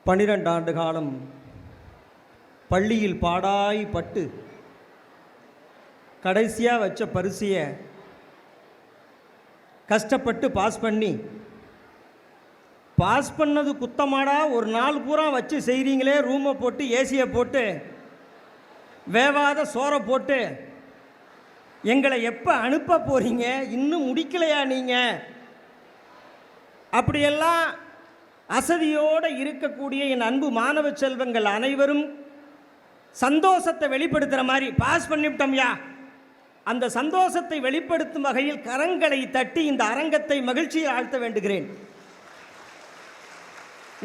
12 ஆண்டு காலம் பள்ளியில் பாடாய் பட்டு கடைசியாக வச்ச பரிசையை கஷ்டப்பட்டு பாஸ் பண்ணது குத்தமாடா, ஒரு நாள் பூரா வச்சு செய்கிறீங்களே, ரூமை போட்டு ஏசியை போட்டு வேவாத சோறை போட்டு எங்களை எப்போ அனுப்ப போகிறீங்க, இன்னும் முடிக்கலையா நீங்கள்? அப்படியெல்லாம் அசதியோடு இருக்கக்கூடிய என் அன்பு மாணவ செல்வங்கள் அனைவரும் சந்தோஷத்தை வெளிப்படுத்துகிற மாதிரி பாஸ் பண்ணிவிட்டோம்யா, அந்த சந்தோஷத்தை வெளிப்படுத்தும் வகையில் கரங்களை தட்டி இந்த அரங்கத்தை மகிழ்ச்சியில் ஆழ்த்த வேண்டுகிறேன்.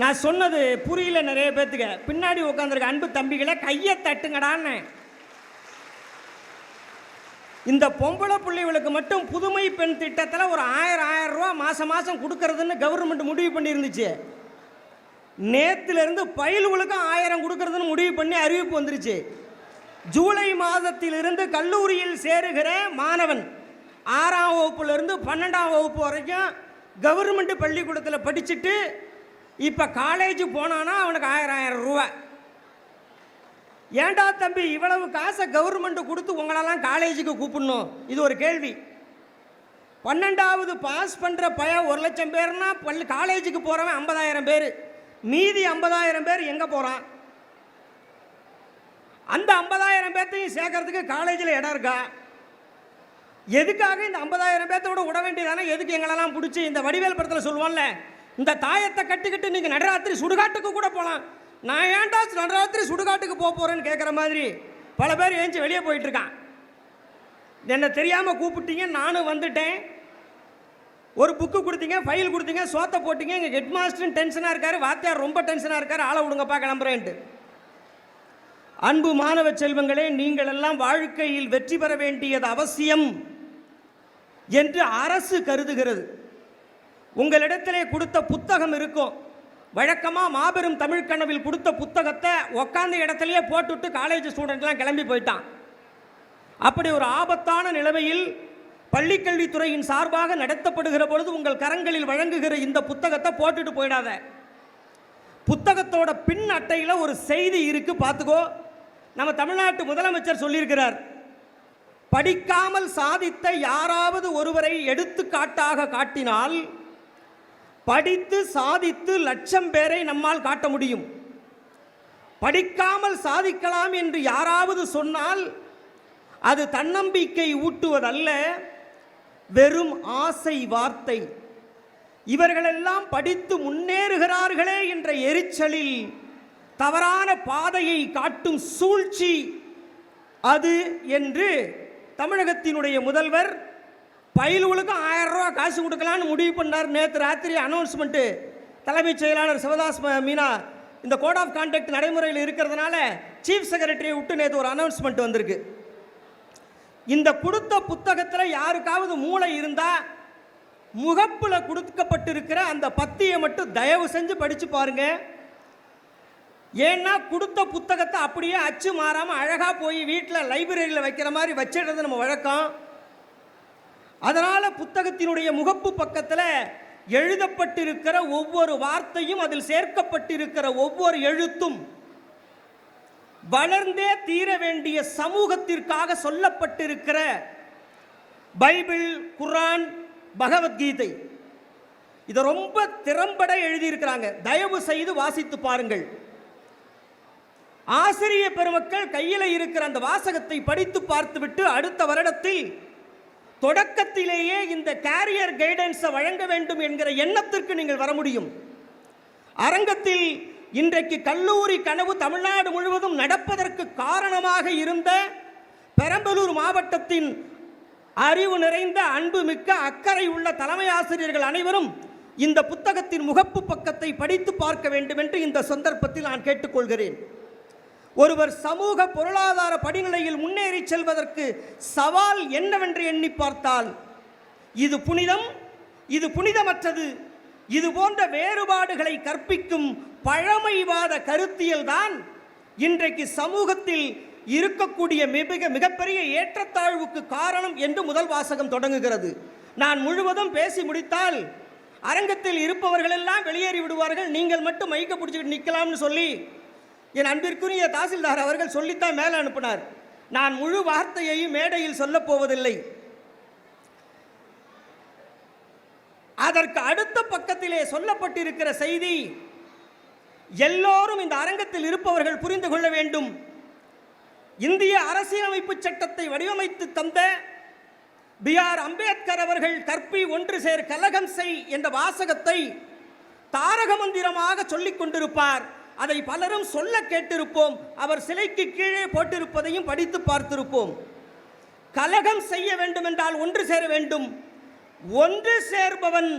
நான் சொன்னது புரியல நிறைய பேர்த்துக்க. பின்னாடி உட்காந்துருக்க அன்பு தம்பிகளை கையை தட்டுங்கடான்னு. இந்த பொம்பளை பிள்ளைகளுக்கு மட்டும் புதுமை பெண் திட்டத்தில் ஒரு 1000 ரூபா மாதம் கொடுக்கறதுன்னு கவர்மெண்ட் முடிவு பண்ணியிருந்துச்சு. நேற்றுலேருந்து பயில்களுக்கும் 1000 கொடுக்கறதுன்னு முடிவு பண்ணி அறிவிப்பு வந்துருச்சு. ஜூலை மாதத்திலிருந்து கல்லூரியில் சேருகிற மாணவன் 6ஆம் வகுப்புலேருந்து 12ஆம் வகுப்பு வரைக்கும் கவர்மெண்ட் பள்ளிக்கூடத்தில் படிச்சுட்டு இப்போ காலேஜ் போனான்னா அவனுக்கு 1000 ரூபா. ஏண்டா தம்பி இவ்வளவு காசை கவர்மெண்ட் கொடுத்து உங்களெல்லாம் காலேஜுக்கு கூப்பிடணும்? இது ஒரு கேள்வி. 12வது பாஸ் பண்ணுற பையன் 1 லட்சம் பேர்னா காலேஜுக்கு போகிறவன் 50,000 பேர். மீதி 50,000 பேர் எங்கே போகிறான்? அந்த 50,000 பேர்த்தையும் சேர்க்கறதுக்கு காலேஜில் இடம் இருக்கா? எதுக்காக இந்த 50,000 பேர்த்தோட விட வேண்டியதானே? எதுக்கு எங்களெல்லாம் பிடிச்சி இந்த வடிவேல் படத்தில் சொல்லுவான்ல, இந்த தாயத்தை கட்டிக்கிட்டு நீங்கள் நடராத்திரி சுடுகாட்டுக்கு கூட போகலாம், நான் ஏன்டா நடராத்திரி சுடுகாட்டுக்கு போகிறேன்னு கேட்குற மாதிரி பல பேர் ஏஞ்சி வெளியே போயிட்டுருக்கான். என்னை தெரியாமல் கூப்பிட்டீங்க, நானும் வந்துட்டேன். ஒரு புக்கு கொடுத்தீங்க, ஃபைல் கொடுத்தீங்க, சோத்தை போட்டிங்க. எங்கள் ஹெட் மாஸ்டரும் டென்ஷனாக இருக்கார், வாத்தியார் ரொம்ப டென்ஷனாக இருக்கார், ஆளை விடுங்கப்பா கிளம்புறேன்ட்டு. அன்பு மாணவ செல்வங்களே, நீங்கள் எல்லாம் வாழ்க்கையில் வெற்றி பெற வேண்டியது அவசியம் என்று அரசு கருதுகிறது. உங்களிடத்திலே கொடுத்த புத்தகம் இருக்கும். வழக்கமாக மாபெரும் தமிழ் கனவில் கொடுத்த புத்தகத்தை உக்காந்த இடத்துலையே போட்டுவிட்டு காலேஜ் ஸ்டூடெண்ட்லாம் கிளம்பி போயிட்டான். அப்படி ஒரு ஆபத்தான நிலைமையில் பள்ளிக்கல்வித்துறையின் சார்பாக நடத்தப்படுகிற பொழுது உங்கள் கரங்களில் வழங்குகிற இந்த புத்தகத்தை போட்டுட்டு போயிடாத. புத்தகத்தோட பின் அட்டையில் ஒரு செய்தி இருக்கு, பார்த்துக்கோ. நம்ம தமிழ்நாட்டு முதலமைச்சர் சொல்லியிருக்கிறார், படிக்காமல் சாதித்த யாராவது ஒருவரை எடுத்துக்காட்டாக காட்டினால் படித்து சாதித்து 1,00,000 பேரை நம்மால் காட்ட முடியும். படிக்காமல் சாதிக்கலாம் என்று யாராவது சொன்னால் அது தன்னம்பிக்கை ஊட்டுவதல்ல, வெறும் ஆசை வார்த்தை. இவர்களெல்லாம் படித்து முன்னேறுகிறார்களே என்ற எரிச்சலில் தவறான பாதையை காட்டும் சூழ்ச்சி அது என்று தமிழகத்தினுடைய முதல்வர் பயில்களுக்கு 1000 ரூபா காசு கொடுக்கலான்னு முடிவு பண்ணார். நேற்று ராத்திரி அனௌன்ஸ்மெண்ட்டு தலைமைச் செயலாளர் சிவதாஸ் மீனா இந்த கோட் ஆஃப் கான்டக்ட் நடைமுறையில் இருக்கிறதுனால சீஃப் செக்ரட்டரியை விட்டு நேற்று ஒரு அனௌன்ஸ்மெண்ட் வந்திருக்கு. இந்த கொடுத்த புத்தகத்தில் யாருக்காவது மூளை இருந்தால் முகப்பில் கொடுக்கப்பட்டிருக்கிற அந்த பத்தியை மட்டும் தயவு செஞ்சு படித்து பாருங்க. ஏன்னா கொடுத்த புத்தகத்தை அப்படியே அச்சு மாறாமல் அழகாக போய் வீட்டில் லைப்ரரியில் வைக்கிற மாதிரி வச்சிடுறது நம்ம வழக்கம். அதனால் புத்தகத்தினுடைய முகப்பு பக்கத்தில் எழுதப்பட்டிருக்கிற ஒவ்வொரு வார்த்தையும், அதில் சேர்க்கப்பட்டிருக்கிற ஒவ்வொரு எழுத்தும் வளர்ந்தே தீர வேண்டிய சமூகத்திற்காக சொல்லப்பட்டிருக்கிற பைபிள், குர்ஆன், பகவத்கீதை. இதை ரொம்ப திறம்பட எழுதியிருக்கிறாங்க. தயவு செய்து வாசித்து பாருங்கள். ஆசிரிய பெருமக்கள் கையில் இருக்கிற அந்த வாசகத்தை படித்து பார்த்துவிட்டு அடுத்த வருடத்தில் தொடக்கத்திலேயே இந்த கேரியர் கைடன்ஸை வழங்க வேண்டும் என்கிற எண்ணத்திற்கு நீங்கள் வர முடியும். அரங்கத்தில் இன்றைக்கு கல்லூரி கனவு தமிழ்நாடு முழுவதும் நடப்பதற்கு காரணமாக இருந்த பெரம்பலூர் மாவட்டத்தின் அறிவு நிறைந்த, அன்பு மிக்க, அக்கறை உள்ள தலைமை ஆசிரியர்கள் அனைவரும் இந்த புத்தகத்தின் முகப்பு பக்கத்தை படித்து பார்க்க வேண்டும் என்று இந்த சந்தர்ப்பத்தில் நான் கேட்டுக்கொள்கிறேன். ஒருவர் சமூக பொருளாதார படிநிலையில் முன்னேறி செல்வதற்கு சவால் என்னவென்று எண்ணி பார்த்தால் இது புனிதம், இது புனிதமற்றது, இது போன்ற வேறுபாடுகளை கற்பிக்கும் பழமைவாத கருத்தியல் தான் இன்றைக்கு சமூகத்தில் இருக்கக்கூடிய மிகப்பெரிய ஏற்றத்தாழ்வுக்கு காரணம் என்று முதல் வாசகம் தொடங்குகிறது. நான் முழுவதும் பேசி முடித்தால் அரங்கத்தில் இருப்பவர்கள் எல்லாம் வெளியேறி விடுவார்கள், நீங்கள் மட்டும் மைக்க பிடிச்சிக்கிட்டு நிற்கலாம்னு சொல்லி என் அன்பிற்குரிய தாசில்தார் அவர்கள் சொல்லித்தான் மேலே அனுப்பினார். நான் முழு வார்த்தையையும் மேடையில் சொல்லப் போவதில்லை. அதற்கு அடுத்த பக்கத்திலே சொல்லப்பட்டிருக்கிற செய்தி எல்லோரும் இந்த அரங்கத்தில் இருப்பவர்கள் புரிந்து கொள்ள வேண்டும். இந்திய அரசியலமைப்பு சட்டத்தை வடிவமைத்து தந்த B.R. அம்பேத்கர் அவர்கள் கற்பி ஒன்று சேர் கலகம் செய் என்ற வாசகத்தை தாரக மந்திரமாக சொல்லிக் கொண்டிருப்பார். அதை பலரும் சொல்ல கேட்டிருப்போம். அவர் சிலைக்கு கீழே போட்டிருப்பதையும் படித்து பார்த்திருப்போம். கலகம் செய்ய வேண்டும் என்றால் ஒன்று சேர வேண்டும். ஒன்று சேர்பவன்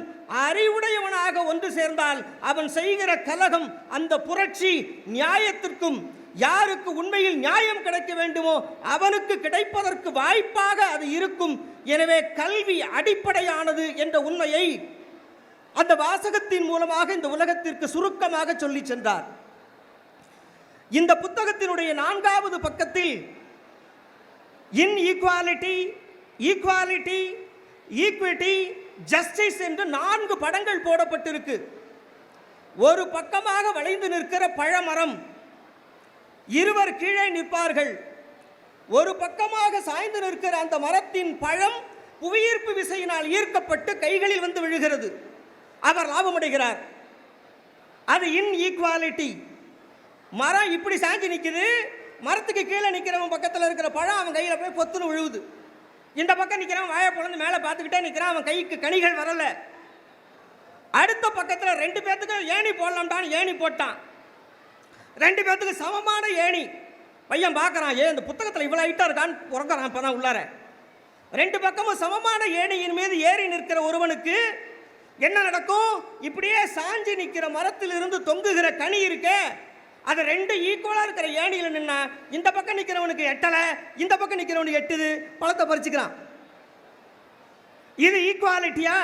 அறிவுடையவனாக ஒன்று சேர்ந்தால் அவன் செய்கிற கலகம், அந்த புரட்சி நியாயத்திற்கும், யாருக்கு உண்மையில் நியாயம் கிடைக்க வேண்டுமோ அவனுக்கு கிடைப்பதற்கு வாய்ப்பாக அது இருக்கும். எனவே கல்வி அடிப்படையானது என்ற உண்மையை அந்த வாசகத்தின் மூலமாக இந்த உலகத்திற்கு சுருக்கமாக சொல்லி சென்றார். இந்த புத்தகத்தினுடைய 4வது பக்கத்தில் இன்ஈக்வாலிட்டி, ஈக்வாலிட்டி, ஈக்விட்டி, ஜஸ்டிஸ் என்று 4 படங்கள் போடப்பட்டிருக்கு. ஒரு பக்கமாக வளைந்து நிற்கிற பழமரம், இருவர் கீழே நிற்பார்கள். ஒரு பக்கமாக சாய்ந்து நிற்கிற அந்த மரத்தின் பழம் புவியீர்ப்பு விசையினால் ஈர்க்கப்பட்டு கைகளில் வந்து விழுகிறது. அவர் லாபமடைகிறார். அது இன்ஈக்வாலிட்டி. மரம் இப்படி சாஞ்சி நிற்குது, மரத்துக்கு கீழே நிற்கிறவன் பக்கத்தில் இருக்கிற பழம் அவன் கையில் போய் பொத்துன்னு விழுவுது. இந்த பக்கம் நிற்கிறவன் வாயை பொழந்து மேலே பார்த்துக்கிட்டே நிற்கிறான், அவன் கைக்கு கனிகள் வரல. அடுத்த பக்கத்தில் 2 பேர்த்துக்கு ஏணி போடலாம்டான்னு ஏணி போட்டான். 2 பேர்த்துக்கு சமமான ஏணி. பையன் பார்க்குறான், இந்த புத்தகத்தில் இவ்வளோ ஹைட்டாக இருக்கான்னு பிறக்கிறான். இப்போ தான் உள்ளார 2 பக்கமும் சமமான ஏணியின் மீது ஏறி நிற்கிற ஒருவனுக்கு என்ன நடக்கும்? இப்படியே சாஞ்சி நிற்கிற மரத்தில் இருந்து தொங்குகிற கனி இருக்க, அது 2 ஈக்குவலாக இருக்கிற ஏணியில் நின்னா இந்த பக்கம் நிற்கிறவனுக்கு எட்டலை, இந்த பக்கம் நிற்கிறவனுக்கு எட்டுது, பழத்தை பறிச்சுக்கிறான். இது ஈக்குவாலிட்டியா?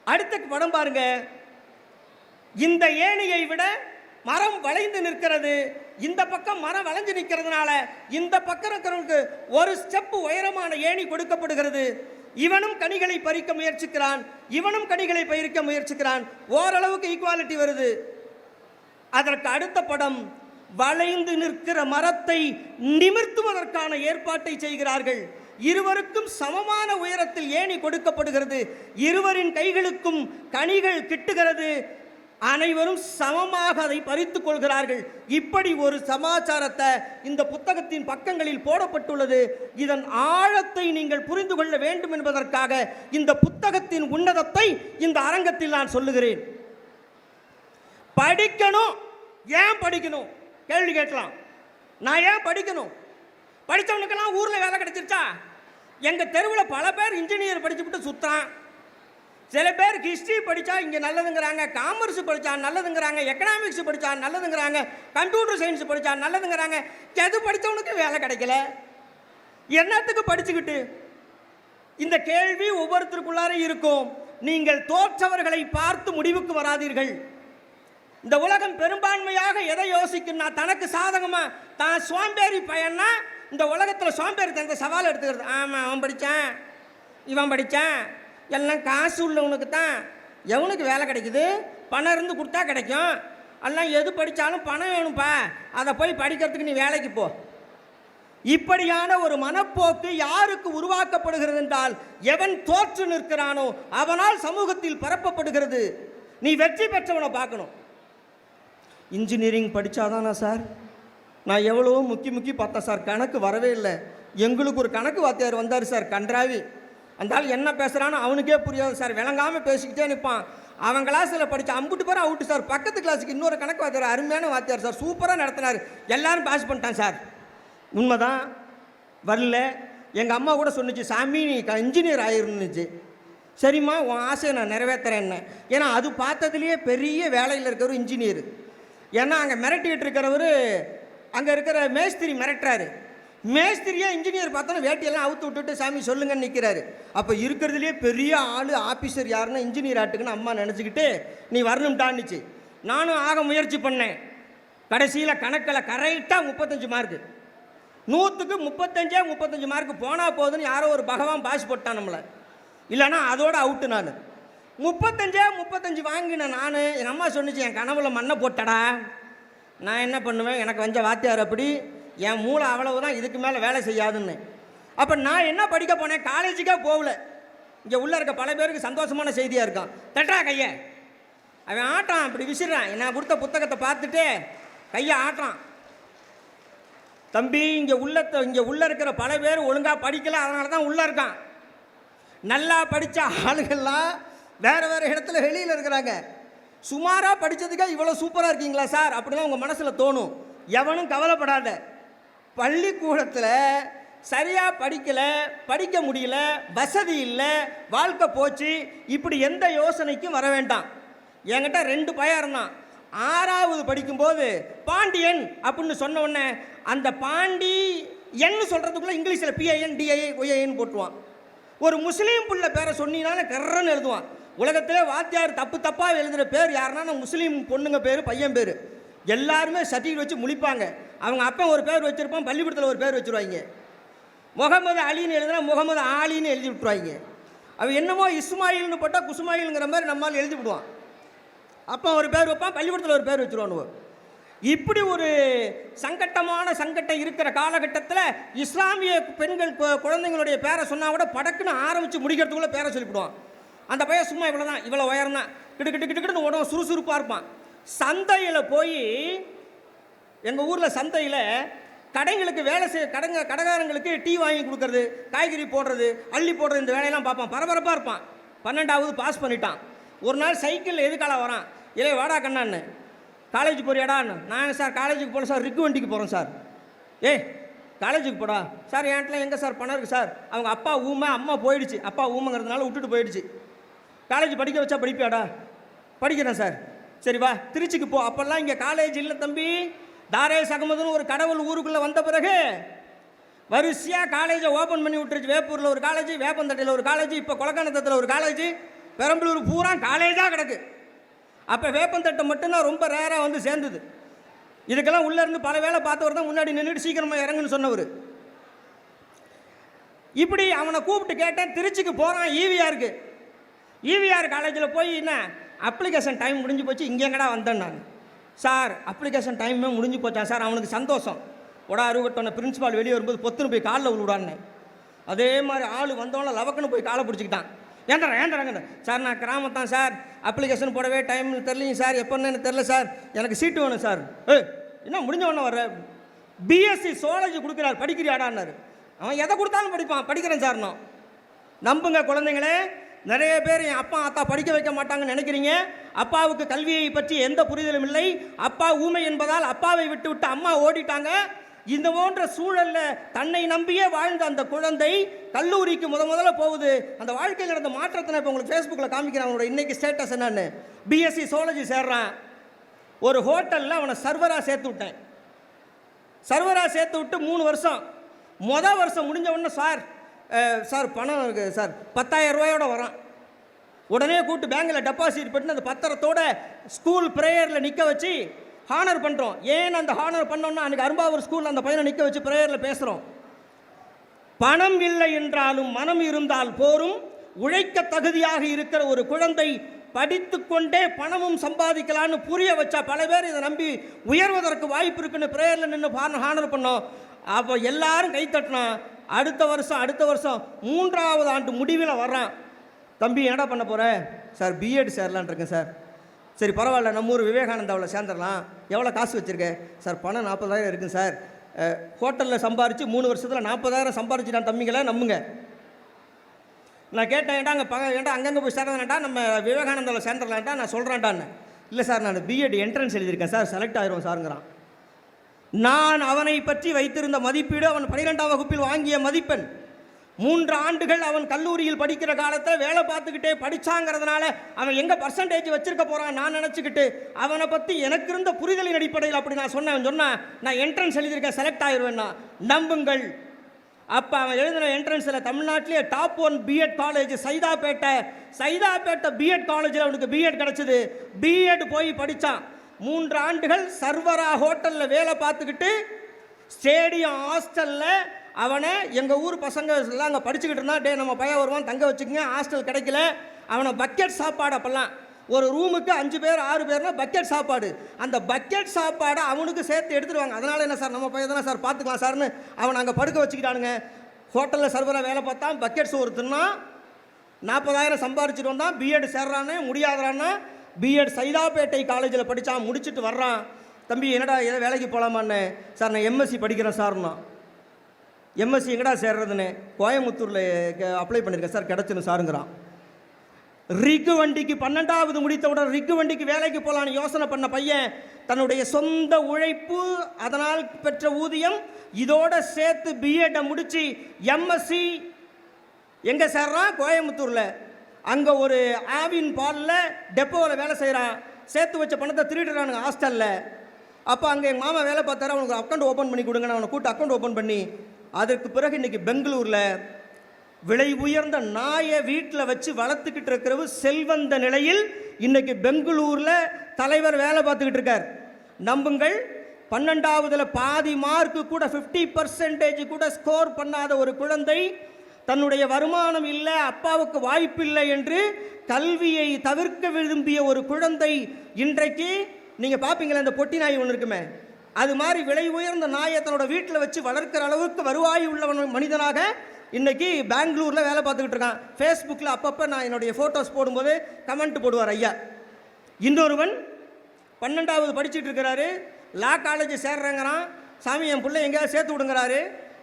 அடுத்த படம் பாருங்க. இந்த ஏணியை விட மரம் வளைந்து நிற்கிறது. இந்த பக்கம் மரம் வளைஞ்சு நிற்கிறதுனால இந்த பக்கம் இருக்கிறவனுக்கு ஒரு ஸ்டெப் உயரமான ஏணி கொடுக்கப்படுகிறது. இவனும் கனிகளை பறிக்க முயற்சிக்கிறான், இவனும் கனிகளை பறிக்க முயற்சிக்கிறான். ஓரளவுக்கு ஈக்குவாலிட்டி வருது. அதற்கு அடுத்த படம், வளைந்து நிற்கிற மரத்தை நிமிர்த்துவதற்கான ஏற்பாட்டை செய்கிறார்கள். இருவருக்கும் சமமான உயரத்தில் ஏணி கொடுக்கப்படுகிறது. இருவரின் கைகளுக்கும் கனிகள் கிட்டுகிறது. அனைவரும் சமமாக அதை பறித்துக் கொள்கிறார்கள். இப்படி ஒரு சமாச்சாரத்தை இந்த புத்தகத்தின் பக்கங்களில் போடப்பட்டுள்ளது. இதன் ஆழத்தை நீங்கள் புரிந்து கொள்ள வேண்டும் என்பதற்காக இந்த புத்தகத்தின் உன்னதத்தை இந்த அரங்கத்தில் நான் சொல்லுகிறேன். படிக்கணும். ஏன் படிக்கணும்? கேள்வி கேட்கலாம். நான் ஏன் படிக்கணும்? படித்தவனுக்கெல்லாம் ஊரில் வேலை கிடைச்சிருச்சா? எங்கள் தெருவில் பல பேர் இன்ஜினியர் படிச்சுவிட்டு சுற்றுறான். சில பேர் ஹிஸ்ட்ரி படித்தா இங்கே நல்லதுங்கிறாங்க, காமர்ஸ் படித்தா நல்லதுங்கிறாங்க, எக்கனாமிக்ஸ் படித்தா நல்லதுங்கிறாங்க, கம்ப்யூட்டர் சயின்ஸ் படித்தா நல்லதுங்கிறாங்க. எது படித்தவனுக்கு வேலை கிடைக்கல. என்னத்துக்கு படிச்சுக்கிட்டு? இந்த கேள்வி ஒவ்வொருத்தருக்குள்ளார இருக்கும். நீங்கள் தோற்றவர்களை பார்த்து முடிவுக்கு வராதீர்கள். இந்த உலகம் பெரும்பான்மையாக எதை யோசிக்கும்னா, தனக்கு சாதகமாக தான் சோம்பேறி பையன்னா இந்த உலகத்தில் சோம்பேறி தனக்கு சவால் எடுத்துக்கிறது. ஆமாம், அவன் படித்தான், இவன் படித்தான், எல்லாம் காசு உள்ளவனுக்கு தான். எவனுக்கு வேலை கிடைக்குது? பணம் இருந்து கொடுத்தா கிடைக்கும். எல்லாம் எது படித்தாலும் பணம் வேணும்ப்பா, அதை போய் படிக்கிறதுக்கு நீ வேலைக்கு போ. இப்படியான ஒரு மனப்போக்கு யாருக்கு உருவாக்கப்படுகிறது என்றால், எவன் தோற்று நிற்கிறானோ அவனால் சமூகத்தில் பரப்பப்படுகிறது. நீ வெற்றி பெற்றவனை பார்க்கணும். இன்ஜினியரிங் படித்தாதானா சார்? நான் எவ்வளவோ முக்கி பார்த்தேன் சார், கணக்கு வரவே இல்லை. எங்களுக்கு ஒரு கணக்கு வாத்தியார் வந்தார் சார், கன்றாவி. அந்த ஆள் என்ன பேசுகிறான்னு அவனுக்கே புரியாது சார், விளங்காமல் பேசிக்கிட்டே நிற்பான். அவன் கிளாஸில் படித்த அம்புட்டு பேர் அவுட்டு சார். பக்கத்து கிளாஸுக்கு இன்னொரு கணக்கு வாத்தியார், அருமையான வாத்தியார் சார், சூப்பராக நடத்தினார், எல்லோரும் பாஸ் பண்ணிட்டான் சார். உண்மைதான், வரல. எங்கள் அம்மா கூட சொன்னிச்சு, சாமி நீ இன்ஜினியர் ஆயிருந்துச்சு. சரிம்மா, உன் ஆசையை நான் நிறைவேற்றுறேன் என்ன. ஏன்னா அது பார்த்ததுலேயே பெரிய வேலையில் இருக்கிறவர் இன்ஜினியர். ஏன்னா அங்கே மிரட்டிக்கிட்டு இருக்கிறவர் அங்கே இருக்கிற மேஸ்திரி மிரட்டுறாரு. மேஸ்திரியா இன்ஜினியர் பார்த்தோன்னா வேட்டியெல்லாம் அவுத்து விட்டுட்டு சாமி சொல்லுங்கன்னு நிற்கிறாரு. அப்போ இருக்கிறதுலே பெரிய ஆள் ஆஃபீஸர் யாருன்னா இன்ஜினியர் ஆட்டுக்குன்னு அம்மா நினச்சிக்கிட்டு நீ வரணும்ட்டான்னுச்சு. நானும் ஆக முயற்சி பண்ணேன். கடைசியில் கணக்கில் கரெக்டாக 35 மார்க்கு, 100க்கு 35 மார்க்கு போனால் போதுன்னு யாரோ ஒரு பகவான் பாஸ் போட்டான் நம்மளை. இல்லைனா அதோட அவுட்டு. நான் 35 வாங்கினேன் நான். எங்கள் அம்மா சொன்னிச்சு, என் கனவுல மண்ணை போட்டடா. நான் என்ன பண்ணுவேன், எனக்கு வந்த வாத்தியார் அப்படி, என் மூளை அவ்வளவுதான், இதுக்கு மேலே வேலை செய்யாதுன்னு. அப்போ நான் என்ன படிக்க போனேன், காலேஜுக்கே போகல. இங்கே உள்ளே இருக்க பல பேருக்கு சந்தோஷமான செய்தியாக இருக்கான். தட்டா கையை, அவன் ஆட்டான், அப்படி விசிறான். நான் கொடுத்த புத்தகத்தை பார்த்துட்டு கையை ஆட்டான். தம்பி, இங்கே உள்ளே இருக்கிற பல பேர் ஒழுங்காக படிக்கல, அதனால தான் உள்ளே இருக்கான். நல்லா படித்த ஆளுகள்லாம் வேறு இடத்துல வெளியில் இருக்கிறாங்க. சுமாராக படித்ததுக்கே இவ்வளோ சூப்பராக இருக்கீங்களா சார் அப்படிதான் உங்கள் மனசில் தோணும். எவனும் கவலைப்படாத. பள்ளிக்கூடத்தில் சரியாக படிக்கலை, படிக்க முடியல, வசதி இல்லை, வாழ்க்கை போச்சு, இப்படி எந்த யோசனைக்கும் வர வேண்டாம். என்கிட்ட 2 பையன் இருந்தான். 6வது படிக்கும்போது பாண்டியன் அப்படின்னு சொன்ன உடனே அந்த பாண்டி என்னு சொல்கிறதுக்குள்ளே இங்கிலீஷில் PIN DIA OIN போட்டுவான். ஒரு முஸ்லீம் புள்ள பேரை சொன்னீங்கன்னா கர்றன்னு எழுதுவான். உலகத்திலே வாத்தியார் தப்பாக எழுதுகிற பேர் யாருன்னா முஸ்லீம் பொண்ணுங்க பேர், பையன் பேர். எல்லாருமே சர்டிஃபிகேட் வச்சு முழிப்பாங்க. அவங்க அப்பா ஒரு பேர் வச்சுருப்பான், பள்ளிக்கூடத்தில் ஒரு பேர் வச்சுருவாங்க. முகமது அலின்னு எழுதுனா முகமது ஆலின்னு எழுதி விட்டுருவாங்க. அவன் என்னமோ இஸ்மாயில்னு போட்டால் குஸ்மாயிலுங்கிற மாதிரி நம்மளால் எழுதி விடுவான். அப்போ ஒரு பேர் வைப்பான், பள்ளிக்கூடத்தில் ஒரு பேர் வச்சுருவானுவோ. இப்படி ஒரு சங்கட்டம் இருக்கிற காலகட்டத்தில் இஸ்லாமிய பெண்கள் குழந்தைங்களுடைய பேரை சொன்னால் கூட படக்குன்னு ஆரம்பித்து முடிக்கிறதுக்குள்ளே பேரை சொல்லிவிடுவான். அந்த பையன் சும்மா இவ்வளோ தான், இவ்வளோ உயரம் தான், கிட்டு உடம்பு சுறுசுறுப்பாக இருப்பான். சந்தையில் போய், எங்கள் ஊரில் சந்தையில் கடைங்களுக்கு வேலை கடைக்காரங்களுக்கு டீ வாங்கி கொடுக்கறது, காய்கறி போடுறது, அள்ளி போடுறது, இந்த வேலையெல்லாம் பார்ப்பான். பரபரப்பாக இருப்பான். 12வது பாஸ் பண்ணிட்டான். ஒரு நாள் சைக்கிளில் எதுக்கால வரான். இல்லை வாடா கண்ணான்னு, காலேஜுக்கு போறியாடான்னு. நான் சார் காலேஜுக்கு போகிறேன் சார், ரிக்கு வண்டிக்கு போகிறேன் சார். காலேஜுக்கு போடா சார். என்கிட்ட எங்கே சார் பணம் இருக்குது சார். அவங்க அப்பா ஊமை, அம்மா போயிடுச்சு. அப்பா ஊமைங்கிறதுனால விட்டுட்டு போயிடுச்சு. காலேஜ் படிக்க வச்சா படிப்பியாடா? படிக்கிறேன் சார். சரி வா திருச்சிக்கு போ. அப்போல்லாம் இங்கே காலேஜ் இல்லை தம்பி. தாரேஸ் அகமதுன்னு ஒரு கடவுள் ஊருக்குள்ளே வந்த பிறகு வரிசையாக காலேஜை ஓப்பன் பண்ணி விட்டுருச்சு. வேப்பூரில் ஒரு காலேஜ், வேப்பந்தட்டையில் ஒரு காலேஜ், இப்போ கொலக்கானத்தத்தில் ஒரு காலேஜ், பெரம்பலூர் பூரா காலேஜாக கிடக்கு. அப்போ வேப்பந்தட்டை மட்டும்தான் ரொம்ப ரேராக வந்து சேர்ந்தது. இதுக்கெல்லாம் உள்ளே இருந்து பல வேலை பார்த்தவர் தான் முன்னாடி நின்றுட்டு சீக்கிரமாக இறங்குன்னு சொன்னவர். இப்படி அவனை கூப்பிட்டு கேட்டேன். திருச்சிக்கு போகிறான் ஈவிஆர் காலேஜில் போய், என்ன அப்ளிகேஷன் டைம் முடிஞ்சு போச்சு, இங்கே எங்கடா வந்தேன் நான். சார் அப்ளிகேஷன் டைமே முடிஞ்சு போச்சான் சார். அவனுக்கு சந்தோஷம். உடா அறுவட்டோன பிரின்ஸிபால் வெளியே வரும்போது பொத்துன்னு போய் காலில் விழுவிடான்னு. அதே மாதிரி ஆள் வந்தவன லவக்குன்னு போய் காலை பிடிச்சிக்கிட்டான். ஏன்டா சார், நான் கிராமத்தான் சார், அப்ளிகேஷன் போடவே டைம் தெரிலிங்க சார், எப்போன்னு எனக்கு தெரில சார், எனக்கு சீட்டு வேணும் சார். என்ன முடிஞ்ச உடனே வர்ற, பிஎஸ்சி சோலஜி கொடுக்குறாரு, படிக்கிறியாடான்னாரு. அவன் எதை கொடுத்தாலும் படிப்பான். படிக்கிறேன் சார். நான் நம்புங்க குழந்தைங்களே, நிறைய பேர் என் அப்பா அத்தா படிக்க வைக்க மாட்டாங்கன்னு நினைக்கிறீங்க. அப்பாவுக்கு கல்வியை பற்றி எந்த புரிதலும் இல்லை. அப்பா ஊமை என்பதால் அப்பாவை விட்டு அம்மா ஓடிட்டாங்க. இந்த போன்ற சூழலில் தன்னை நம்பியே வாழ்ந்த அந்த குழந்தை கல்லூரிக்கு முதல்ல போகுது. அந்த வாழ்க்கையில் நடந்த மாற்றத்தை இப்போ உங்களுக்கு ஃபேஸ்புக்கில் காமிக்கிறேன். அவனோட இன்றைக்கி ஸ்டேட்டஸ் என்னன்னு. பிஎஸ்சி சோலஜி சேர்றான். ஒரு ஹோட்டலில் அவனை சர்வராக சேர்த்து விட்டேன். சர்வராக சேர்த்து விட்டு 3 வருஷம். வருஷம் முடிஞ்ச உடனே சார் பணம் இருக்குது சார், 10,000 ரூபாயோட வரான். உடனே கூப்பிட்டு பேங்கில் டெபாசிட் பண்ணி அந்த பத்திரத்தோட ஸ்கூல் ப்ரேயரில் நிற்க வச்சு ஹானர் பண்ணுறோம். ஏன் அந்த ஹானர் பண்ணோம்னா, அன்றைக்கி அரும்பாவூர் ஸ்கூலில் அந்த பையனை நிற்க வச்சு ப்ரேயரில் பேசுகிறோம். பணம் இல்லை என்றாலும் மனம் இருந்தால் போரும். உழைக்க தகுதியாக இருக்கிற ஒரு குழந்தை படித்து கொண்டே பணமும் சம்பாதிக்கலான்னு புரிய வச்சா பல பேர் இதை நம்பி உயர்வதற்கு வாய்ப்பு இருக்குன்னு ப்ரேயரில் நின்று ஹானர் பண்ணோம். அப்போ எல்லாரும் கைத்தட்டினா. அடுத்த வருஷம் 3வது ஆண்டு முடிவில் வர்றான். தம்பி என்னடா பண்ண போகிற? சார் பிஎட் சேரலான் இருக்கேன் சார். சரி பரவாயில்ல, நம்ம ஊர் விவேகானந்தாவில் சேர்ந்துடலாம். எவ்வளோ காசு வச்சுருக்கேன்? சார் பணம் 40,000 இருக்குங்க சார். ஹோட்டலில் சம்பாரித்து 3 வருஷத்தில் 40,000 சம்பாரிச்சுட்டான் தம்பிங்களை, நம்புங்க. நான் கேட்டேன், ஏன்டா அங்கங்கே போய் சேர்றதான்டா, நம்ம விவேகானந்தாவில் சேர்ந்துடலான்டா. நான் சொல்கிறேன்டான்னு. இல்லை சார், நான் பிஎட் என்ட்ரன்ஸ் எழுதியிருக்கேன் சார், செலக்ட் ஆயிரும் சாருங்கிறான். நான் அவனை பற்றி வைத்திருந்த மதிப்பீடு, அவன் 12ஆம் வகுப்பில் வாங்கிய மதிப்பெண். 3 ஆண்டுகள் அவன் கல்லூரியில் படிக்கிற காலத்தை வேலை பார்த்துக்கிட்டே படித்தாங்கிறதுனால அவன் எங்கே பர்சன்டேஜ் வச்சிருக்க போகிறான் நான் நினச்சிக்கிட்டு அவனை பற்றி எனக்கு இருந்த புரிதலின் அடிப்படையில் அப்படி நான் சொன்னேன். நான் என்ட்ரன்ஸ் எழுதியிருக்கேன், செலக்ட் ஆயிடுவேன்னா நம்புங்கள். அப்போ அவன் எழுதின என்ட்ரன்ஸில் தமிழ்நாட்டிலே top 1 BEd college Saidapet BEd காலேஜில் அவனுக்கு பிஎட் கிடச்சிது. பிஎட் போய் படித்தான். 3 ஆண்டுகள் சர்வரா ஹோட்டலில் வேலை பார்த்துக்கிட்டு ஸ்டேடியம் ஹாஸ்டலில் அவனை எங்கள் ஊர் பசங்க எல்லாம் அங்கே படிச்சுக்கிட்டு இருந்தான். நம்ம பையன் வருவான், தங்க வச்சுக்கங்க, ஹாஸ்டல் கிடைக்கல. அவனை பக்கெட் சாப்பாடு. அப்போல்லாம் ஒரு ரூமுக்கு 5 பேர் 6 பேர்னா பக்கெட் சாப்பாடு. அந்த பக்கெட் சாப்பாடை அவனுக்கு சேர்த்து எடுத்துடுவாங்க. அதனால் என்ன சார், நம்ம பையன் தானே சார், பார்த்துக்கலாம் சார்னு அவனை அங்கே படுக்க வச்சுக்கிட்டானுங்க. ஹோட்டலில் சர்வராக வேலை பார்த்தான், பக்கெட் சோறு தின்னான், 40,000 சம்பாரிச்சிட்டு வந்தான். பிஎட் சேர்றான்னு முடியாதுறான்னா பிஎட் சைதாப்பேட்டை காலேஜில் படித்தான், முடிச்சுட்டு வர்றான். தம்பி என்னடா ஏதோ வேலைக்கு போகலாமான்னு. சார் நான் எம்எஸ்சி படிக்கிறேன் சார்னா. எம்எஸ்சி எங்கடா சேர்றதுன்னு. கோயம்புத்தூரில் அப்ளை பண்ணியிருக்கேன் சார், கிடச்சின்னு சாருங்கிறான். ரிக்கு வண்டிக்கு 12வது முடித்தவுடன் ரிக்கு வண்டிக்கு வேலைக்கு போகலான்னு யோசனை பண்ண பையன் தன்னுடைய சொந்த உழைப்பு, அதனால் பெற்ற ஊதியம் இதோட சேர்த்து பிஎட்டை முடித்து எம்எஸ்சி எங்கே சேர்றான், கோயம்புத்தூரில். அங்கே ஒரு ஆவின் பாலில் டெப்போவில் வேலை செய்கிறான். சேர்த்து வச்ச பணத்தை திருடுறானுங்க ஹாஸ்டலில். அப்போ அங்கே எங்கள் மாமா வேலை பார்த்தாரு, அவனுக்கு அக்கௌண்ட் ஓப்பன் பண்ணி கொடுங்க. அவனை கூப்பிட்டு அக்கௌண்ட் ஓப்பன் பண்ணி, அதற்கு பிறகு இன்றைக்கி பெங்களூரில் விலை உயர்ந்த நாயை வீட்டில் வச்சு வளர்த்துக்கிட்டு இருக்கிறவு செல்வந்த நிலையில் இன்றைக்கி பெங்களூரில் தலைவர் வேலை பார்த்துக்கிட்டு இருக்கார். நம்புங்கள், 12வதுல பாதி மார்க்கு கூட 50% கூட ஸ்கோர் பண்ணாத ஒரு குழந்தை, தன்னுடைய வருமானம் இல்லை, அப்பாவுக்கு வாய்ப்பு இல்லை என்று கல்வியை தவிர்க்க விரும்பிய ஒரு குழந்தை இன்றைக்கு நீங்கள் பார்ப்பீங்களே, அந்த பொட்டி நாய் ஒன்று இருக்குமே, அது மாதிரி விலை உயர்ந்த நாயை தன்னோட வீட்டில் வச்சு வளர்க்கிற அளவுக்கு வருவாய் உள்ள மனிதனாக இன்றைக்கி பெங்களூரில் வேலை பார்த்துக்கிட்டு இருக்கான். ஃபேஸ்புக்கில் அப்பப்போ நான் என்னுடைய ஃபோட்டோஸ் போடும்போது கமெண்ட் போடுவார் ஐயா. இன்னொருவன் 12வது படிச்சுட்டு இருக்கிறாரு, லா காலேஜ் சேர்றேங்கிறான். சாமி என் பிள்ளை எங்கேயாவது சேர்த்து விடுங்கிறாரு.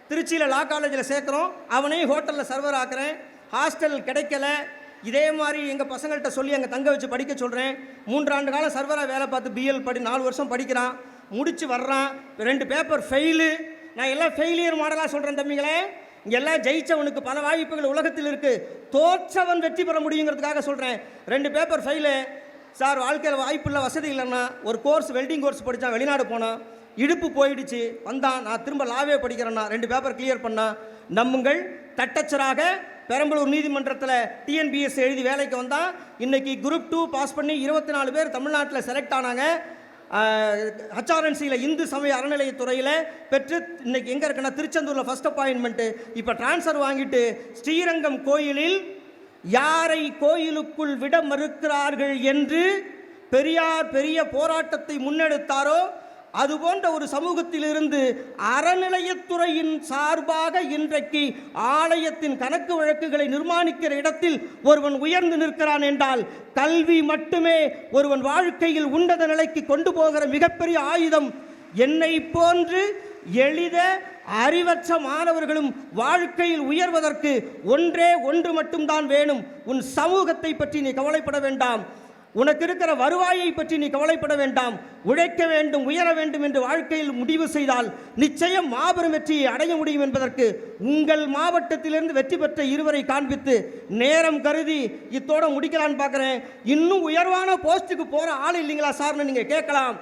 திருச்சியில் லா காலேஜில் சேர்க்குறோம், அவனையும் ஹோட்டலில் சர்வர் ஆக்குறேன். ஹாஸ்டல் கிடைக்கல. இதே மாதிரி எங்கள் பசங்கள்கிட்ட சொல்லி அங்கே தங்க வச்சு படிக்க சொல்கிறேன். 3 ஆண்டு காலம் சர்வராக வேலை பார்த்து பிஎல் 4 வருஷம் படிக்கிறான், முடித்து வர்றான். 2 பேப்பர் ஃபெயிலு. நான் எல்லாம் ஃபெயிலியர் மாடலாக சொல்கிறேன் தம்பிங்களே. எல்லாம் ஜெயிச்சவனுக்கு பல வாய்ப்புகள் உலகத்தில் இருக்குது, தோற்றவன் வெற்றி பெற முடியுங்கிறதுக்காக சொல்கிறேன். 2 பேப்பர் ஃபெயிலு சார். வாழ்க்கையில் வாய்ப்பு இல்லை, வசதி இல்லைன்னா ஒரு கோர்ஸ், வெல்டிங் கோர்ஸ் படித்தான், வெளிநாடு போனான், இடுப்பு போயிடுச்சு, வந்தான். நான் திரும்ப லாவே படிக்கிறேன்னா 2 பேப்பர் கிளியர் பண்ணான். நம்புங்கள், தட்டச்சராக பெரம்பலூர் நீதிமன்றத்தில் டிஎன்பிஎஸ் எழுதி வேலைக்கு வந்தான். இன்றைக்கி குரூப் 2 பாஸ் பண்ணி 24 பேர் தமிழ்நாட்டில் செலக்ட் ஆனாங்க. ஹச்ஆர்என்சியில் இந்து சமய அறநிலையத்துறையில் பெற்று இன்றைக்கி எங்கே இருக்குன்னா திருச்செந்தூரில் ஃபஸ்ட் அப்பாயின்மெண்ட்டு. இப்போ டிரான்ஸ்ஃபர் வாங்கிட்டு ஸ்ரீரங்கம் கோயிலில் யாரை கோயிலுக்குள் விட மறுக்கிறார்கள் என்று பெரியார் பெரிய போராட்டத்தை முன்னெடுத்தாரோ அதுபோன்ற ஒரு சமூகத்திலிருந்து அறநிலையத்துறையின் சார்பாக இன்றைக்கு ஆலயத்தின் கணக்கு வழக்குகளை நிர்மாணிக்கிற இடத்தில் ஒருவன் உயர்ந்து நிற்கிறான் என்றால் கல்வி மட்டுமே ஒருவன் வாழ்க்கையில் உன்னத நிலைக்கு கொண்டு போகிற மிகப்பெரிய ஆயுதம். என்னை போன்று எளித அறிவற்ற மாணவர்களும் வாழ்க்கையில் உயர்வதற்கு ஒன்றே ஒன்று மட்டும்தான் வேணும். உன் சமூகத்தை பற்றி நீ கவலைப்பட வேண்டாம், உனக்கு இருக்கிற வருவாயை பற்றி நீ கவலைப்பட வேண்டாம். உழைக்க வேண்டும், உயர வேண்டும் என்று வாழ்க்கையில் முடிவு செய்தால் நிச்சயம் மாபெரும் வெற்றியை அடைய முடியும் என்பதற்கு உங்கள் மாவட்டத்திலிருந்து வெற்றி பெற்ற இருவரை காண்பித்து நேரம் கருதி இத்தோட முடிக்கலான்னு பார்க்குறேன். இன்னும் உயர்வான போஸ்ட்டுக்கு போகிற ஆள் இல்லைங்களா சார்னு நீங்கள் கேட்கலாம்.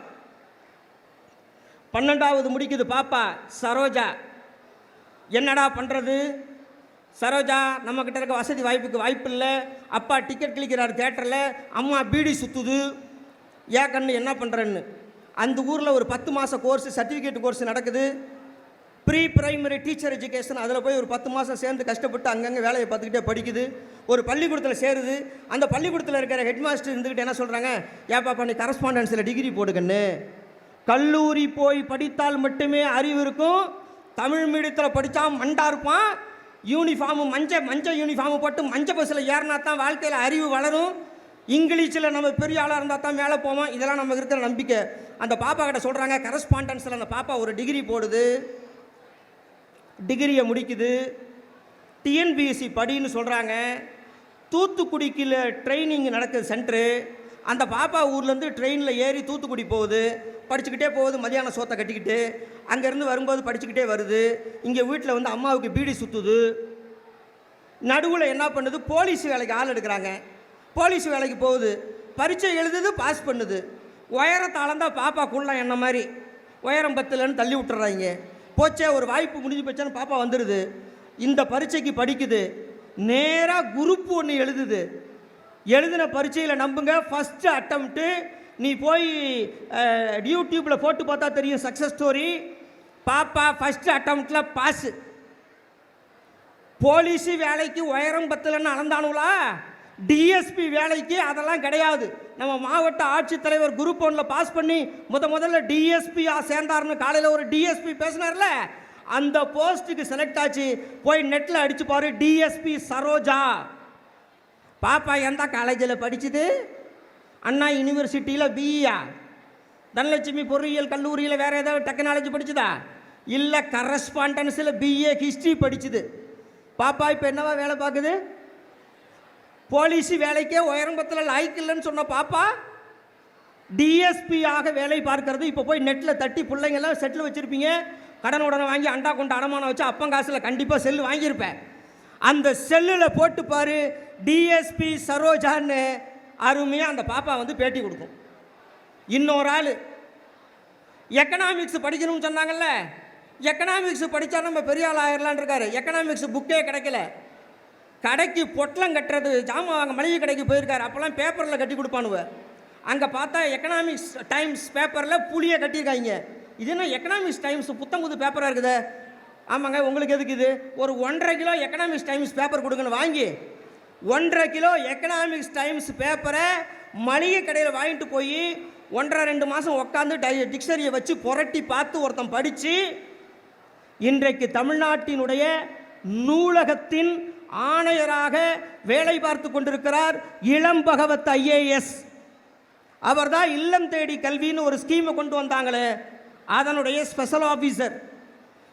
12வது முடிக்குது பாப்பா சரோஜா. என்னடா பண்ணுறது சரோஜா, நம்மக்கிட்ட இருக்க வசதி வாய்ப்புக்கு வாய்ப்பு இல்லை. அப்பா டிக்கெட் கிளிக்கிறார் தியேட்டரில், அம்மா பீடி சுற்றுது. ஏன் கண்ணு என்ன பண்ணுறேன்னு அந்த ஊரில் ஒரு 10 மாத கோர்ஸ், சர்டிஃபிகேட் கோர்ஸ் நடக்குது. Pre primary teacher education. அதில் போய் ஒரு 10 மாதம் சேர்ந்து கஷ்டப்பட்டு அங்கங்கே வேலையை பார்த்துக்கிட்டே படிக்குது. ஒரு பள்ளிக்கூடத்தில் சேருது. அந்த பள்ளிக்கூடத்தில் இருக்கிற ஹெட் மாஸ்டர் இருந்துக்கிட்டு என்ன சொல்கிறாங்க, ஏப்பாப்பா நீ கரஸ்பாண்டன்ஸில் டிகிரி போடுக்கன்னு. கல்லூரி போய் படித்தால் மட்டுமே அறிவு இருக்கும். தமிழ் மீடியத்தில் படித்தா மண்டா இருப்பான். யூனிஃபார்மு மஞ்சள் யூனிஃபார்மு போட்டு மஞ்சள் பஸ்ஸில் ஏறினா தான் வாழ்க்கையில் அறிவு வளரும். இங்கிலீஷில் நம்ம பெரிய ஆளாக இருந்தால் தான் மேலே போவோம். இதெல்லாம் நமக்கு இருக்கிற நம்பிக்கை. அந்த பாப்பா கிட்ட சொல்கிறாங்க கரஸ்பாண்டன்ஸில் அந்த பாப்பா ஒரு டிகிரி போடுது, டிகிரியை முடிக்குது. டிஎன்பிஎஸ்சி படின்னு சொல்கிறாங்க. தூத்துக்குடிக்கு ட்ரைனிங் நடக்குது சென்ட்ரு. அந்த பாப்பா ஊர்லேருந்து ட்ரெயினில் ஏறி தூத்துக்குடி போகுது, படிச்சுக்கிட்டே போகுது. மதியானம் சோத்தை கட்டிக்கிட்டு அங்கேருந்து வரும்போது படிச்சுக்கிட்டே வருது. இங்கே வீட்டில் வந்து அம்மாவுக்கு பீடி சுற்றுது. நடுவில் என்ன பண்ணுது, போலீஸ் வேலைக்கு ஆள் எடுக்கிறாங்க. போலீஸ் வேலைக்கு போகுது, பரீட்சை எழுதுது, பாஸ் பண்ணுது. உயரத்தாளம் தான் பாப்பாக்குள்ள என்ன மாதிரி உயரம் 10லன்னு தள்ளி விட்டுறாங்க. போச்சே ஒரு வாய்ப்பு முடிஞ்சு போச்சான்னு பாப்பா வந்துடுது. இந்த பரீட்சைக்கு படிக்குது. நேராக குரூப் 1 எழுதுது. எழுதின பரீட்சையில் நம்புங்க ஃபஸ்ட்டு அட்டம்ப்ட்டு. நீ போய் யூடியூப்பில் போட்டு பார்த்தா தெரியும் சக்ஸஸ் ஸ்டோரி. பாப்பா ஃபஸ்ட்டு அட்டம்ப்டில் பாஸு. போலீஸு வேலைக்கு உயரம் 10லன்னு அளந்தானுங்களா, டிஎஸ்பி வேலைக்கு அதெல்லாம் கிடையாது. நம்ம மாவட்ட ஆட்சித்தலைவர் குரூப் 1 பாஸ் பண்ணி முதல்ல டிஎஸ்பி சேர்ந்தார்னு காலையில் ஒரு டிஎஸ்பி பேசினார்ல, அந்த போஸ்ட்டுக்கு செலக்ட் ஆச்சு. போய் நெட்டில் அடிச்சு பாரு, டிஎஸ்பி சரோஜா. பாப்பா எந்த காலேஜில் படிச்சுது? அண்ணா யூனிவர்சிட்டியில் பிஇயா? தனலட்சுமி பொறியியல் கல்லூரியில் வேறு ஏதாவது டெக்னாலஜி படிச்சுதா? இல்லை, கரஸ்பாண்டன்ஸில் பிஏ ஹிஸ்ட்ரி படிச்சுது. பாப்பா இப்போ என்னவா வேலை பார்க்குது? போலீஸ் வேலைக்கே உயரம்பத்தில் லாய்க்கு இல்லைன்னு சொன்ன பாப்பா டிஎஸ்பியாக வேலை பார்க்கறது. இப்போ போய் நெட்டில் தட்டி பிள்ளைங்கெல்லாம் செட்டில் வச்சுருப்பீங்க, கடன் உடனே வாங்கி அண்டா கொண்டு அடமானம் வச்சு அப்பங்காசில் கண்டிப்பாக செல்லு வாங்கியிருப்பேன். அந்த செல்லில் போட்டு பாரு, டிஎஸ்பி சரோஜான்னு அருமையாக அந்த பாப்பா வந்து பேட்டி கொடுக்கும். இன்னொரு ஆள் எக்கனாமிக்ஸ் படிக்கணும்னு சொன்னாங்கல்ல, எக்கனாமிக்ஸ் படித்தா நம்ம பெரிய ஆள் ஆயிடலான் இருக்காரு. எக்கனாமிக்ஸ் புக்கே கிடைக்கல, கடைக்கு பொட்டலம் கட்டுறது ஜாமான் வாங்க மளிகை கடைக்கு போயிருக்காரு. அப்போல்லாம் பேப்பரில் கட்டி கொடுப்பானுவ. அங்கே பார்த்தா எக்கனாமிக்ஸ் டைம்ஸ் பேப்பரில் புளியை கட்டியிருக்காங்க. இது என்ன எக்கனாமிக்ஸ் டைம்ஸ் புத்தம் புது பேப்பராக இருக்குது? ஆமாங்க, உங்களுக்கு எதுக்கு இது? ஒரு 1.5 கிலோ எக்கனாமிக்ஸ் டைம்ஸ் பேப்பர் கொடுங்கன்னு வாங்கி 1.5 கிலோ எக்கனாமிக்ஸ் டைம்ஸ் பேப்பரை மளிகை கடையில் வாங்கிட்டு போய் 1.5-2 மாதம் உட்காந்து டிக்ஷனரியை வச்சு புரட்டி பார்த்து ஒருத்தன் படித்து இன்றைக்கு தமிழ்நாட்டினுடைய நூலகத்தின் ஆணையராக வேலை பார்த்து கொண்டிருக்கிறார் இளம்பகவத் ஐஏஎஸ். அவர் தான் இல்லம் தேடி கல்வின்னு ஒரு ஸ்கீமை கொண்டு வந்தாங்களே, அதனுடைய ஸ்பெஷல் ஆஃபீஸர்.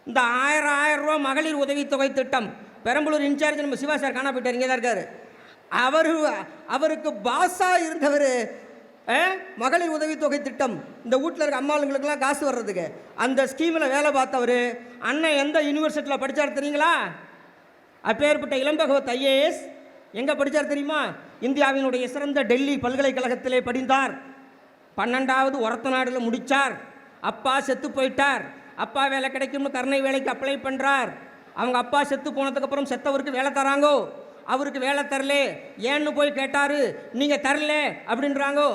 இந்த 1000 ரூபா மகளிர் உதவித்தொகை திட்டம் பெரம்பலூர் இன்சார்ஜ் நம்ம சிவா சார் காணா போயிட்டார், இங்கே தான் இருக்கார். அவருக்கு பாஸாக இருந்தவர் மகளிர் உதவித்தொகை திட்டம், இந்த வீட்டில் இருக்க அம்மாளுங்களுக்கெல்லாம் காசு வர்றதுக்கு அந்த ஸ்கீமில் வேலை பார்த்தவர். அண்ணன் எந்த யூனிவர்சிட்டியில் படித்தார் தெரியுங்களா? அப்பேற்பட்ட இளம்பகவத் ஐஏஎஸ் எங்கே படித்தார் தெரியுமா? இந்தியாவினுடைய சிறந்த டெல்லி பல்கலைக்கழகத்திலே படித்தார். 12வது ஒரத்த நாடில் முடித்தார். அப்பா செத்து போயிட்டார். அப்பா வேலை கிடைக்கும்னு கருணை வேலைக்கு அப்ளை பண்ணுறார். அவங்க அப்பா செத்து போனதுக்கப்புறம் செத்தவருக்கு வேலை தராங்கோ, அவருக்கு வேலை தரல. ஏன்னு போய் கேட்டார், நீங்கள் தரல அப்படின்றாங்கோ.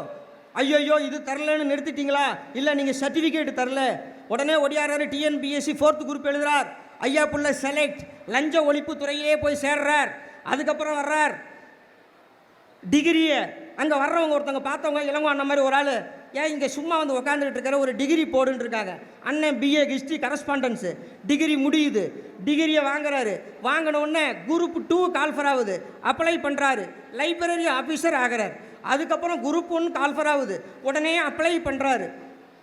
ஐயோ இது தரலன்னு நிறுத்திட்டீங்களா? இல்லை, நீங்கள் சர்டிஃபிகேட் தரல. உடனே ஒடியாராரு, டிஎன்பிஎஸ்சி 4th குரூப் எழுதுறார். ஐயா புள்ள செலக்ட், லஞ்ச ஒழிப்பு துறையிலே போய் சேர்றார். அதுக்கப்புறம் வர்றார் டிகிரியை. அங்கே வர்றவங்க ஒருத்தவங்க பார்த்தவங்க இளங்கோ அண்ணன் மாதிரி ஒரு ஆள், ஏன் இங்கே சும்மா வந்து உட்காந்துட்டு இருக்கிற ஒரு டிகிரி போடுன்னு இருக்காங்க. அண்ணன் பிஏ ஹிஸ்ட்ரி கரஸ்பாண்டன்ஸு டிகிரி முடியுது. டிகிரியை வாங்குறாரு. வாங்கின உடனே குரூப் 2 கால்ஃபர் ஆகுது, அப்ளை பண்ணுறாரு. லைப்ரரி ஆஃபீஸர் ஆகிறார். அதுக்கப்புறம் குரூப் 1 கால்ஃபர் ஆகுது, உடனே அப்ளை பண்ணுறாரு.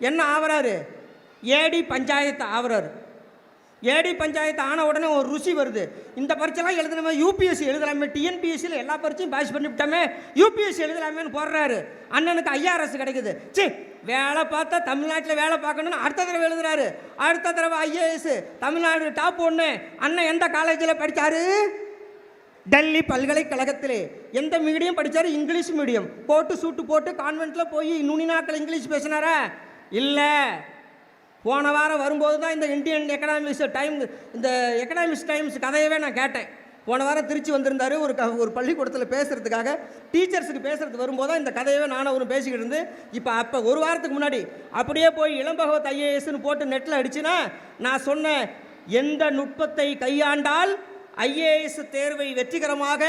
என்ன ஆகிறாரு? ஏடி பஞ்சாயத்து ஆகிறாரு. ஏடி பஞ்சாயத்து ஆன உடனே ஒரு ருசி வருது. இந்த பரீட்சைலாம் எழுதணுமே, யூபிஎஸ்சி எழுதலாமே, டிஎன்பிஎஸ்சியில் எல்லா பரீட்சையும் பாஸ் பண்ணிவிட்டோமே, யூபிஎஸ்சி எழுதலாமேன்னு போடுறாரு. அண்ணனுக்கு ஐஆர்எஸ் கிடைக்குது. சரி, வேலை பார்த்தா தமிழ்நாட்டில் வேலை பார்க்கணுன்னு அடுத்த தடவை எழுதுறாரு. அடுத்த தடவை ஐஏஎஸ், தமிழ்நாடு டாப் 1. அண்ணன் எந்த காலேஜில் படித்தார்? டெல்லி பல்கலைக்கழகத்திலே. எந்த மீடியம் படித்தார்? English medium. கோட்டு சூட்டு போட்டு கான்வென்ட்டில் போய் நுனிநாக்கில் இங்கிலீஷ் பேசினாரா? இல்லை. போன வாரம் வரும்போது தான் இந்த இந்தியன் எக்கனாமிக்ஸ் டைம்ஸ் கதையவே நான் கேட்டேன். போன வாரம் திருச்சி வந்திருந்தார் ஒரு பள்ளிக்கூடத்தில் பேசுகிறதுக்காக, டீச்சர்ஸுக்கு பேசுகிறதுக்கு வரும்போது தான் இந்த கதையவே நானும் அவரும் பேசிக்கிட்டு இருந்து. அப்போ ஒரு வாரத்துக்கு முன்னாடி அப்படியே போய் இளம்பகவத் ஐஏஎஸ்ன்னு போட்டு நெட்டில் அடிச்சுன்னா நான் சொன்னேன், எந்த நுட்பத்தை கையாண்டால் ஐஏஎஸ் தேர்வை வெற்றிகரமாக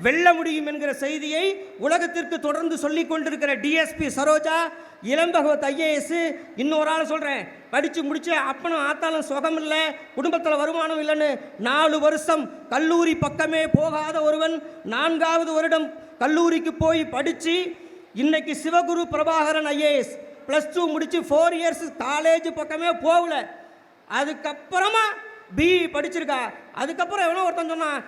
வெல்ல முடியும் என்கிற செய்தியை உலகத்திற்கு தொடர்ந்து சொல்லிக் கொண்டிருக்கிற டிஎஸ்பி சரோஜா இளம்பகவத் ஐஏஎஸ். இன்னொரு ஆள் சொல்கிறேன், படித்து முடிச்சு அப்பனும் ஆத்தாலும் சுகம் இல்லை, குடும்பத்தில் வருமானம் இல்லைன்னு 4 வருஷம் கல்லூரி பக்கமே போகாத ஒருவன் 4வது வருடம் கல்லூரிக்கு போய் படித்து இன்னைக்கு சிவகுரு பிரபாகரன் ஐஏஎஸ் +2 முடித்து 4 இயர்ஸ் காலேஜ் பக்கமே போகல. அதுக்கப்புறமா பிஇ படிச்சிருக்கா. அதுக்கப்புறம் எவனோ ஒருத்தன் சொன்னான்,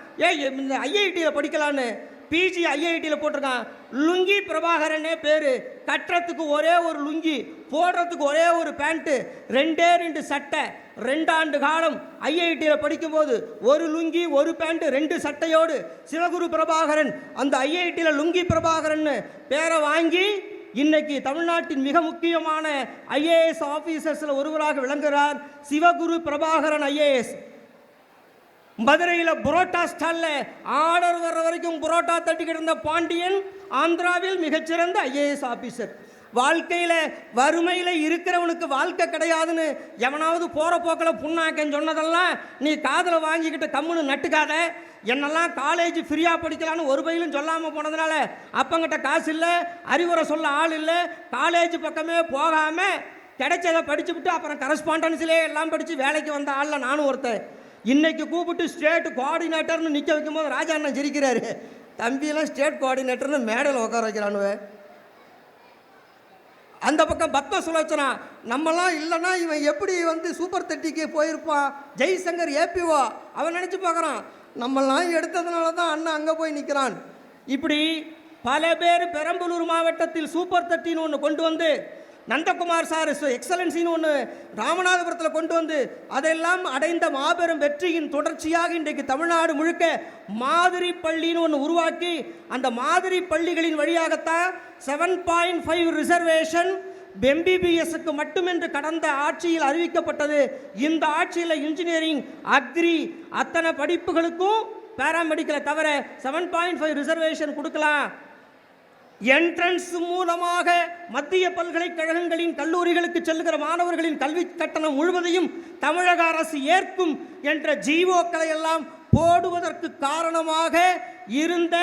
இந்த ஐஐடியில் படிக்கலான்னு. பிஜி ஐஐடியில் போட்டிருக்கான். லுங்கி பிரபாகரனே பேர். கட்டுறதுக்கு ஒரே ஒரு லுங்கி, போடுறதுக்கு ஒரே ஒரு பேண்ட்டு, 2 சட்டை. 2 ஆண்டு காலம் ஐஐடியில் படிக்கும்போது ஒரு லுங்கி ஒரு பேண்ட்டு 2 சட்டையோடு சிவகுரு பிரபாகரன், அந்த ஐஐடியில் லுங்கி பிரபாகரன் பேரை வாங்கி இன்னைக்கு தமிழ்நாட்டின் மிக முக்கியமான ஐஏஎஸ் ஆஃபீஸர்ஸில் ஒருவராக விளங்குகிறார் சிவகுரு பிரபாகரன் ஐஏஎஸ். மதுரையில் புரோட்டா ஸ்டாலில் ஆர்டர் வர்ற வரைக்கும் புரோட்டா தட்டிக்கிட்டு இருந்த பாண்டியன் ஆந்திராவில் மிகச்சிறந்த ஐஏஎஸ் ஆஃபீஸர். வாழ்க்கையில் வறுமையில் இருக்கிறவனுக்கு வாழ்க்கை கிடையாதுன்னு எவனாவது போகிற போக்கில் புண்ணாக்கன்னு சொன்னதெல்லாம் நீ காதில் வாங்கிக்கிட்டு கம்முன்னு நட்டுக்காத. என்னெல்லாம் காலேஜ் ஃப்ரீயாக படிக்கலான்னு ஒரு பையிலும் சொல்லாமல் போனதுனால அப்பங்கிட்ட காசு இல்லை, அறிவுரை சொல்ல ஆள் இல்லை, காலேஜ் பக்கமே போகாமல் கிடைச்சதை படிச்சுவிட்டு அப்புறம் கரஸ்பாண்டன்ஸிலே எல்லாம் படித்து வேலைக்கு வந்த ஆளில் நானும் ஒருத்தன். இன்னைக்கு கூப்பிட்டு ஸ்டேட் கோஆர்டினேட்டர்னு நிற்க வைக்கும்போது ராஜா அண்ணன் சிரிக்கிறாரு. தம்பியெல்லாம் ஸ்டேட் கோஆர்டினேட்டர்னு மேடையில் உட்கார வைக்கிறானுவ. அந்த பக்கம் பத்ம சுலோச்சனா, நம்மலாம் இல்லைன்னா இவன் எப்படி சூப்பர் 30க்கு போயிருப்பான். ஜெய்சங்கர் ஏபிஓ அவன் நினச்சி பார்க்குறான், நம்மளாம் எடுத்ததுனால தான் அண்ணன் அங்கே போய் நிற்கிறான். இப்படி பல பேர் பெரம்பலூர் மாவட்டத்தில் சூப்பர் 30ன்னு ஒன்று கொண்டு வந்து, நந்தகுமார் சார் எக்ஸலன்சின்னு ஒன்று ராமநாதபுரத்தில் கொண்டு வந்து அதெல்லாம் அடைந்த மாபெரும் வெற்றியின் தொடர்ச்சியாக இன்றைக்கு தமிழ்நாடு முழுக்க மாதிரி பள்ளின்னு ஒன்று உருவாக்கி, அந்த மாதிரி பள்ளிகளின் வழியாகத்தான் 7.5 ரிசர்வேஷன் எம்பிபிஎஸ்க்கு மட்டுமென்று கடந்த ஆட்சியில் அறிவிக்கப்பட்டது. இந்த ஆட்சியில் இன்ஜினியரிங், அக்ரி அத்தனை படிப்புகளுக்கும் பேராமெடிக்கலை தவிர 7.5 ரிசர்வேஷன் கொடுக்கலாம். என்ட்ரன்ஸ் மூலமாக மத்திய பல்கலைக்கழகங்களின் கல்லூரிகளுக்கு செல்லுகிற மாணவர்களின் கல்வி கட்டணம் முழுவதையும் தமிழக அரசு ஏற்கும் என்ற ஜீவோக்களை எல்லாம் போடுவதற்கு காரணமாக இருந்த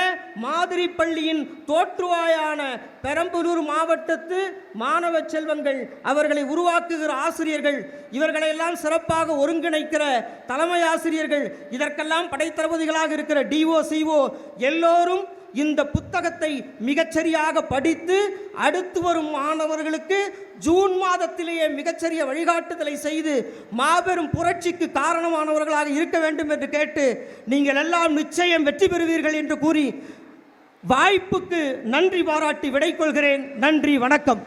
மாதிரி பள்ளியின் தோற்றுவாயான பெரம்பலூர் மாவட்டத்து மாணவ செல்வங்கள், அவர்களை உருவாக்குகிற ஆசிரியர்கள், இவர்களையெல்லாம் சிறப்பாக ஒருங்கிணைக்கிற தலைமை ஆசிரியர்கள், இதற்கெல்லாம் படைத்தளபதிகளாக இருக்கிற டிஓ சிஓ எல்லோரும் இந்த புத்தகத்தை மிகச்சரியாக படித்து அடுத்து வரும் மாணவர்களுக்கு ஜூன் மாதத்திலேயே மிகச்சரிய வழிகாட்டுதலை செய்து மாபெரும் புரட்சிக்கு காரணமானவர்களாக இருக்க வேண்டும் என்று கேட்டு, நீங்கள் எல்லாம் நிச்சயம் வெற்றி பெறுவீர்கள் என்று கூறி வாய்ப்புக்கு நன்றி பாராட்டி விடை கொள்கிறேன். நன்றி, வணக்கம்.